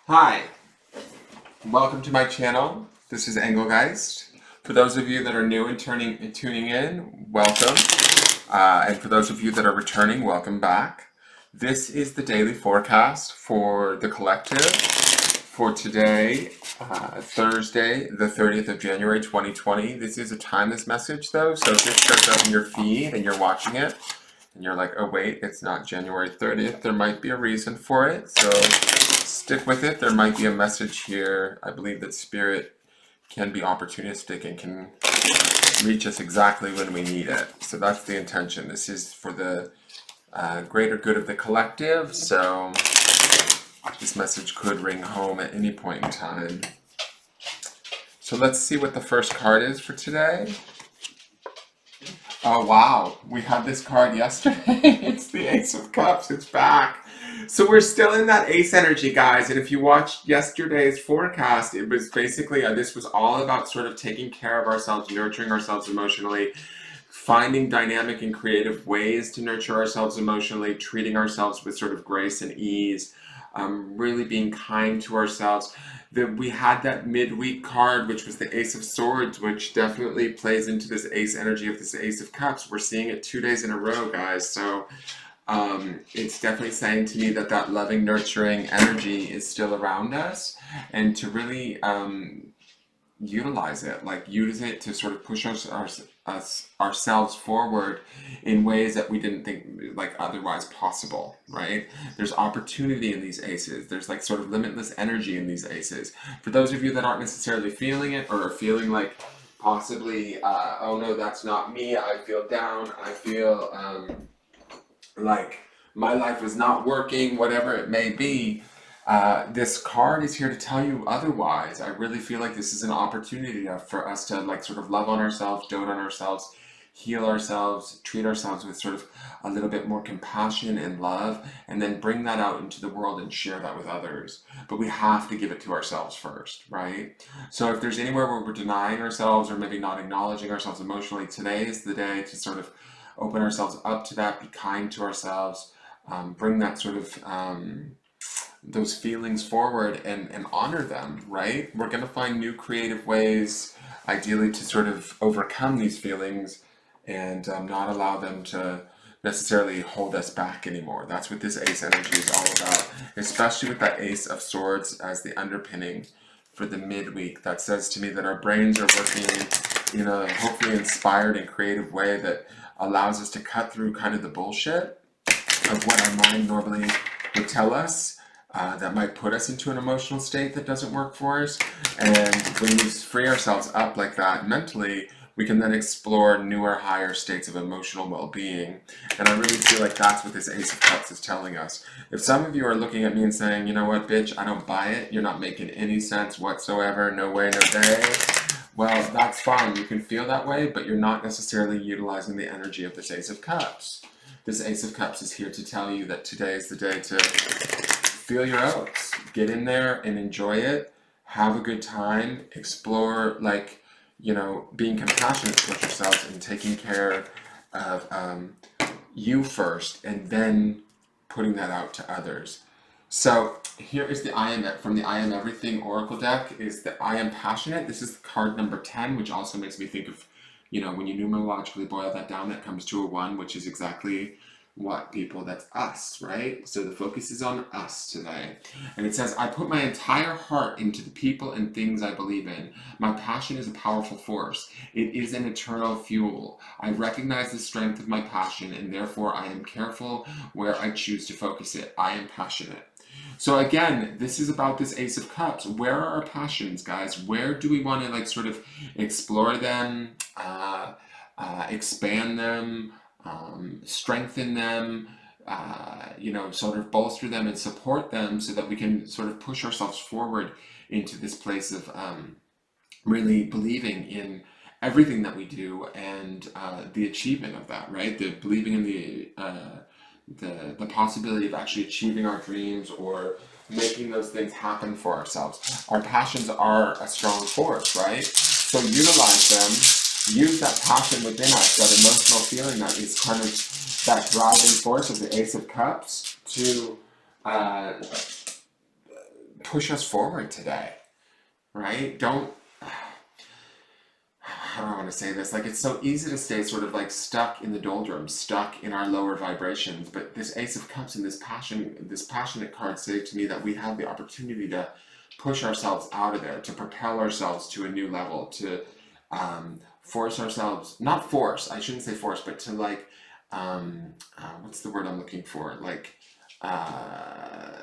Hi, welcome to my channel. This is Engelgeist. For those of you that are new and tuning in, welcome. And for those of you that are returning, welcome back. This is the daily forecast for the collective for today, Thursday, the 30th of January, 2020. This is a timeless message though, so if this shows up in your feed and you're watching it, and you're like, oh wait, it's not January 30th, there might be a reason for it, so stick with it. There might be a message here. I believe that Spirit can be opportunistic and can reach us exactly when we need it. So that's the intention. This is for the greater good of the collective, so this message could ring home at any point in time. So let's see what the first card is for today. Oh wow, we had this card yesterday. It's the Ace of Cups, it's back. So we're still in that ace energy, guys, and if you watched yesterday's forecast, it was basically, this was all about sort of taking care of ourselves, nurturing ourselves emotionally, finding dynamic and creative ways to nurture ourselves emotionally, treating ourselves with sort of grace and ease, really being kind to ourselves. We had that midweek card, which was the Ace of Swords, which definitely plays into this ace energy of this Ace of Cups. We're seeing it 2 days in a row, guys. So it's definitely saying to me that that loving, nurturing energy is still around us, and to really utilize it, like use it to sort of push ourselves forward in ways that we didn't think like otherwise possible, right? There's opportunity in these aces. There's like sort of limitless energy in these aces. For those of you that aren't necessarily feeling it or are feeling like possibly, oh no, that's not me, I feel down, I feel like my life is not working, whatever it may be, this card is here to tell you otherwise. I really feel like this is an opportunity for us to like sort of love on ourselves, dote on ourselves, heal ourselves, treat ourselves with sort of a little bit more compassion and love, and then bring that out into the world and share that with others. But we have to give it to ourselves first, right? So if there's anywhere where we're denying ourselves or maybe not acknowledging ourselves emotionally, today is the day to sort of open ourselves up to that, be kind to ourselves, bring that sort of those feelings forward and honor them, right? We're going to find new creative ways, ideally, to sort of overcome these feelings and not allow them to necessarily hold us back anymore. That's what this ace energy is all about, especially with that Ace of Swords as the underpinning for the midweek. That says to me that our brains are working in a hopefully inspired and creative way that allows us to cut through kind of the bullshit of what our mind normally would tell us, that might put us into an emotional state that doesn't work for us. And when we free ourselves up like that mentally, we can then explore newer, higher states of emotional well-being. And I really feel like that's what this Ace of Cups is telling us. If some of you are looking at me and saying, you know what, bitch, I don't buy it, you're not making any sense whatsoever, no way, no day, well, that's fine. You can feel that way, but you're not necessarily utilizing the energy of this Ace of Cups. This Ace of Cups is here to tell you that today is the day to feel your oats. Get in there and enjoy it. Have a good time. Explore, like, you know, being compassionate towards yourselves and taking care of you first, and then putting that out to others. So here is the I am from the I Am Everything Oracle deck is the I Am Passionate. This is card number 10, which also makes me think of, you know, when you numerologically boil that down, that comes to a 1, which is exactly what people, that's us, right? So the focus is on us today. And it says, I put my entire heart into the people and things I believe in. My passion is a powerful force. It is an eternal fuel. I recognize the strength of my passion, and therefore I am careful where I choose to focus it. I am passionate. So again, this is about this Ace of Cups. Where are our passions, guys? Where do we want to like sort of explore them, expand them, strengthen them, you know, sort of bolster them and support them so that we can sort of push ourselves forward into this place of really believing in everything that we do and the achievement of that, right? The believing in the possibility of actually achieving our dreams or making those things happen for ourselves. Our passions are a strong force, right? So utilize them, use that passion within us, that emotional feeling that is kind of that driving force of the Ace of Cups to push us forward today, right? Don't, how do I want to say this? Like, it's so easy to stay sort of like stuck in the doldrums, stuck in our lower vibrations. But this Ace of Cups and this passionate card say to me that we have the opportunity to push ourselves out of there, to propel ourselves to a new level, to force ourselves, not force, I shouldn't say force, but to like, what's the word I'm looking for? Like, uh,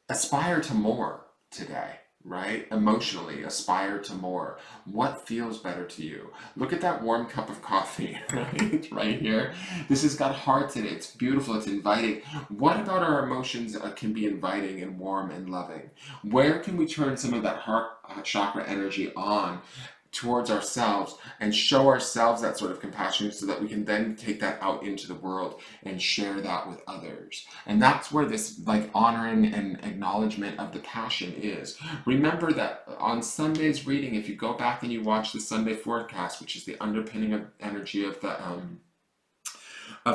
aspire to more today, right? Emotionally, aspire to more. What feels better to you? Look at that warm cup of coffee, right? Right here. This has got hearts in it. It's beautiful. It's inviting. What about our emotions can be inviting and warm and loving? Where can we turn some of that heart chakra energy on towards ourselves and show ourselves that sort of compassion so that we can then take that out into the world and share that with others? And that's where this like honoring and acknowledgement of the passion is. Remember that on Sunday's reading, if you go back and you watch the Sunday forecast, which is the underpinning of energy of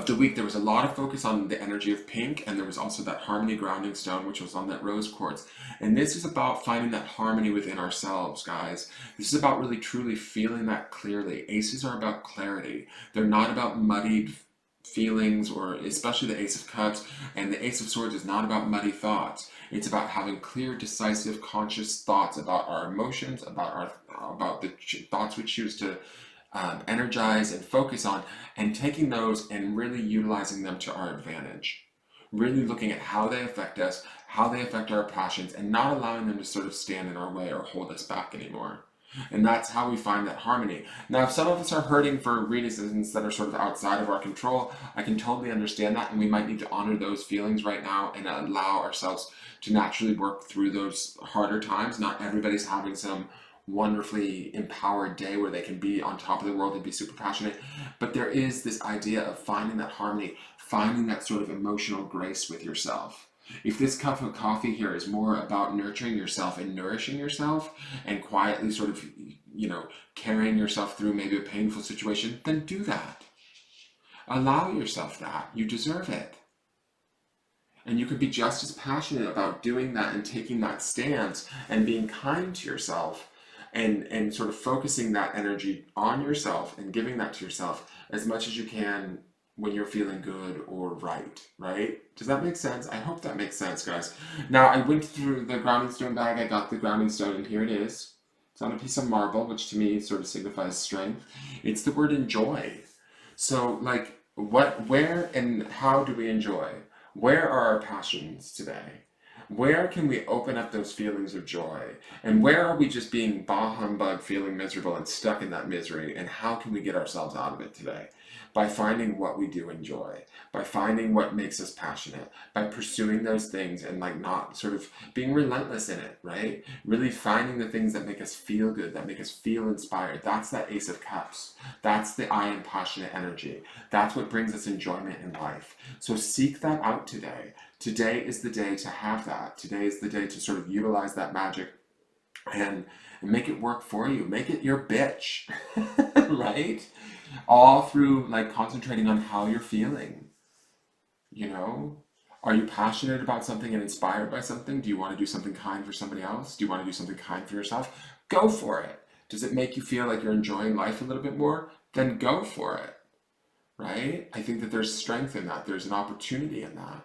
the week, there was a lot of focus on the energy of pink, and there was also that harmony grounding stone, which was on that rose quartz. And this is about finding that harmony within ourselves, guys. This is about really truly feeling that clearly. Aces are about clarity. They're not about muddied feelings, or especially the Ace of Cups, and the Ace of Swords is not about muddy thoughts. It's about having clear, decisive, conscious thoughts about our emotions, about the thoughts we choose to energize and focus on, and taking those and really utilizing them to our advantage. Really looking at how they affect us, how they affect our passions, and not allowing them to sort of stand in our way or hold us back anymore. And that's how we find that harmony. Now, if some of us are hurting for reasons that are sort of outside of our control, I can totally understand that, and we might need to honor those feelings right now and allow ourselves to naturally work through those harder times. Not everybody's having some wonderfully empowered day where they can be on top of the world and be super passionate, but there is this idea of finding that harmony, finding that sort of emotional grace with yourself. If this cup of coffee here is more about nurturing yourself and nourishing yourself and quietly sort of, carrying yourself through maybe a painful situation, then do that. Allow yourself that. You deserve it. And you could be just as passionate about doing that and taking that stance and being kind to yourself and sort of focusing that energy on yourself and giving that to yourself as much as you can when you're feeling good or right? Does that make sense? I hope that makes sense, guys. Now, I went through the grounding stone bag. I got the grounding stone, and here it is. It's on a piece of marble, which to me sort of signifies strength. It's the word enjoy. So, like, where, and how do we enjoy? Where are our passions today? Where can we open up those feelings of joy? And where are we just being bah humbug, feeling miserable and stuck in that misery? And how can we get ourselves out of it today? By finding what we do enjoy, by finding what makes us passionate, by pursuing those things and like not sort of being relentless in it, right? Really finding the things that make us feel good, that make us feel inspired. That's that Ace of Cups. That's the I am passionate energy. That's what brings us enjoyment in life. So seek that out today. Today is the day to have that. Today is the day to sort of utilize that magic and make it work for you. Make it your bitch, right? All through like concentrating on how you're feeling, Are you passionate about something and inspired by something? Do you want to do something kind for somebody else? Do you want to do something kind for yourself? Go for it. Does it make you feel like you're enjoying life a little bit more? Then go for it, right? I think that there's strength in that. There's an opportunity in that.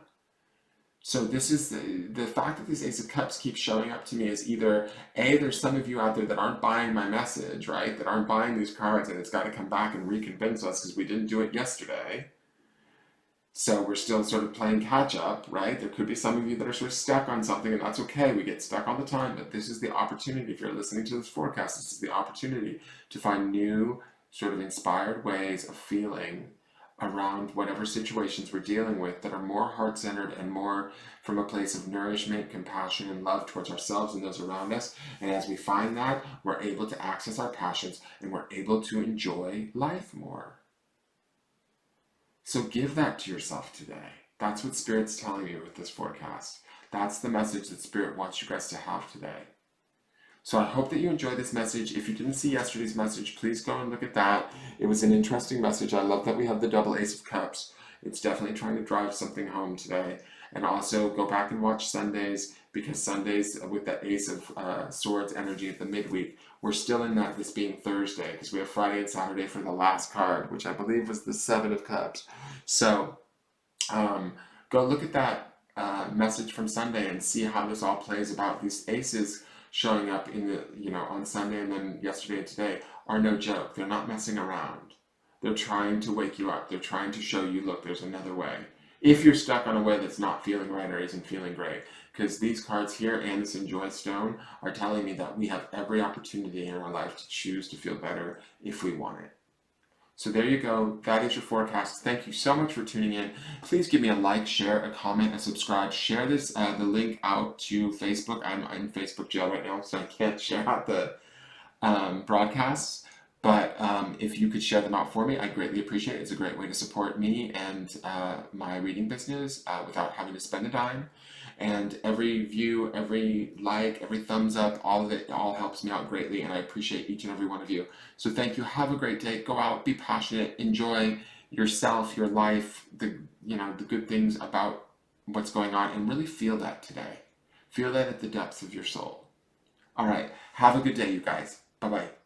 So this is the fact that this Ace of Cups keeps showing up to me is either A, there's some of you out there that aren't buying my message, right? That aren't buying these cards, and it's got to come back and reconvince us because we didn't do it yesterday. So we're still sort of playing catch up, right? There could be some of you that are sort of stuck on something, and that's okay. We get stuck all the time, but this is the opportunity. If you're listening to this forecast, this is the opportunity to find new sort of inspired ways of feeling around whatever situations we're dealing with that are more heart-centered and more from a place of nourishment, compassion, and love towards ourselves and those around us. And as we find that, we're able to access our passions and we're able to enjoy life more. So give that to yourself today. That's what Spirit's telling you with this forecast. That's the message that Spirit wants you guys to have today. So I hope that you enjoyed this message. If you didn't see yesterday's message, please go and look at that. It was an interesting message. I love that we have the double Ace of Cups. It's definitely trying to drive something home today. And also go back and watch Sundays because Sundays with the Ace of Swords energy at the midweek, we're still in that, this being Thursday, because we have Friday and Saturday for the last card, which I believe was the Seven of Cups. So go look at that message from Sunday and see how this all plays about. These aces showing up in the, on Sunday and then yesterday and today are no joke. They're not messing around. They're trying to wake you up. They're trying to show you, look, there's another way. If you're stuck on a way that's not feeling right or isn't feeling great, because these cards here and this Enjoy Stone are telling me that we have every opportunity in our life to choose to feel better if we want it. So there you go. That is your forecast. Thank you so much for tuning in. Please give me a like, share, a comment, a subscribe. Share this, the link out to Facebook. I'm in Facebook jail right now, so I can't share out the broadcasts. But if you could share them out for me, I'd greatly appreciate it. It's a great way to support me and my reading business without having to spend a dime. And every view, every like, every thumbs up, all of it, all helps me out greatly, and I appreciate each and every one of you. So thank you. Have a great day. Go out, be passionate, enjoy yourself, your life, the good things about what's going on, and really feel that today. Feel that at the depths of your soul. All right. Have a good day, you guys. Bye-bye.